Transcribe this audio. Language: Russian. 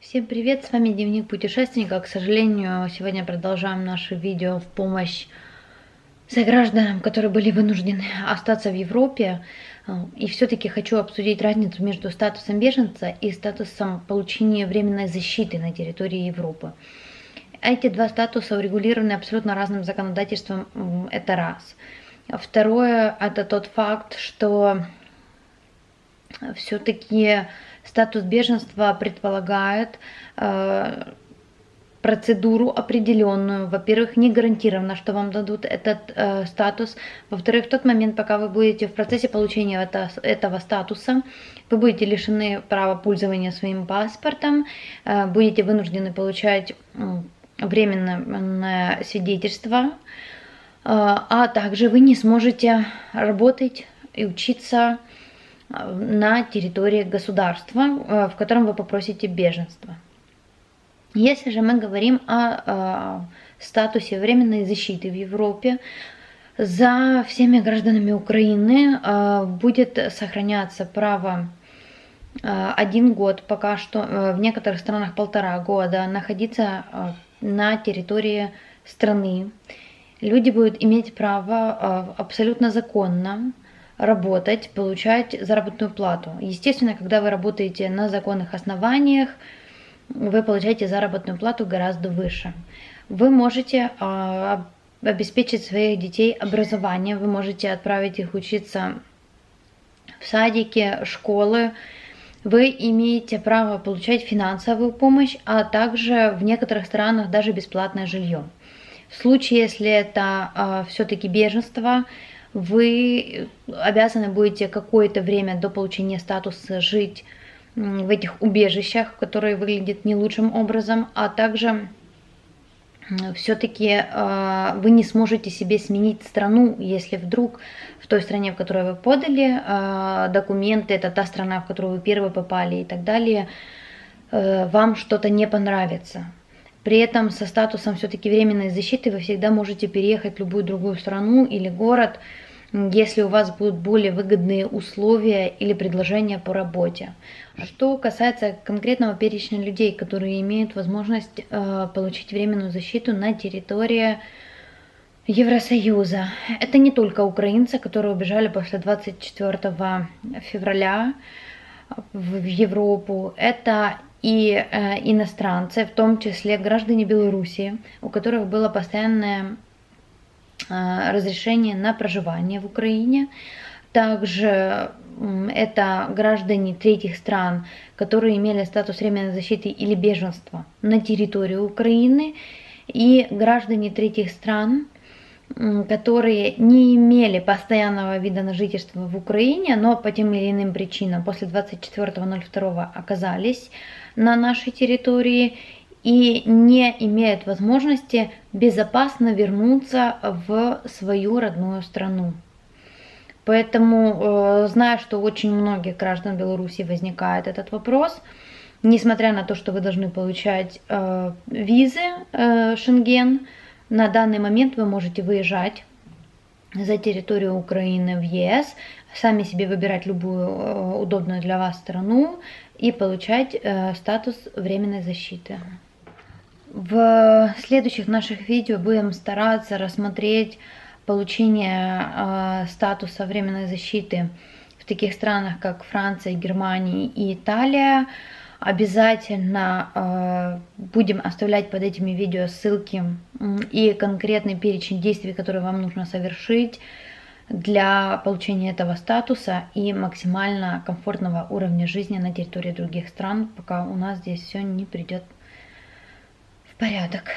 Всем привет, с вами Дневник путешественника. К сожалению, сегодня продолжаем наше видео в помощь согражданам, которые были вынуждены остаться в Европе. И все-таки хочу обсудить разницу между статусом беженца и статусом получения временной защиты на территории Европы. Эти два статуса урегулированы абсолютно разным законодательством, это раз. Второе, это тот факт, что все-таки статус беженства предполагает процедуру определенную. Во-первых, не гарантированно, что вам дадут этот статус. Во-вторых, в тот момент, пока вы будете в процессе получения этого статуса, вы будете лишены права пользования своим паспортом, будете вынуждены получать временное свидетельство, а также вы не сможете работать и учиться на территории государства, в котором вы попросите беженство. Если же мы говорим о статусе временной защиты в Европе, за всеми гражданами Украины будет сохраняться право 1 год, пока что в некоторых странах 1,5 года, находиться на территории страны. Люди будут иметь право абсолютно законно работать, получать заработную плату. Естественно, когда вы работаете на законных основаниях, вы получаете заработную плату гораздо выше. Вы можете обеспечить своих детей образованием, вы можете отправить их учиться в садики, школы. Вы имеете право получать финансовую помощь, а также в некоторых странах даже бесплатное жилье. В случае, если это все-таки беженство, вы обязаны будете какое-то время до получения статуса жить в этих убежищах, которые выглядят не лучшим образом, а также все-таки вы не сможете себе сменить страну, если вдруг в той стране, в которой вы подали документы, это та страна, в которую вы первые попали и так далее, вам что-то не понравится. При этом со статусом все-таки временной защиты вы всегда можете переехать в любую другую страну или город, если у вас будут более выгодные условия или предложения по работе. Что касается конкретного перечня людей, которые имеют возможность получить временную защиту на территории Евросоюза. Это не только украинцы, которые убежали после 24 февраля в Европу. Это и иностранцы, в том числе граждане Белоруссии, у которых было постоянное разрешение на проживание в Украине. Также это граждане третьих стран, которые имели статус временной защиты или беженства на территории Украины, и граждане третьих стран, которые не имели постоянного вида на жительство в Украине, но по тем или иным причинам после 24.02 оказались на нашей территории и не имеют возможности безопасно вернуться в свою родную страну. Поэтому, знаю, что у очень многих граждан Беларуси возникает этот вопрос. Несмотря на то, что вы должны получать визы Шенген, на данный момент вы можете выезжать за территорию Украины в ЕС, сами себе выбирать любую удобную для вас страну и получать статус временной защиты. В следующих наших видео будем стараться рассмотреть получение статуса временной защиты в таких странах, как Франция, Германия и Италия. Обязательно будем оставлять под этими видео ссылки и конкретный перечень действий, которые вам нужно совершить для получения этого статуса и максимально комфортного уровня жизни на территории других стран, пока у нас здесь все не придет в порядок.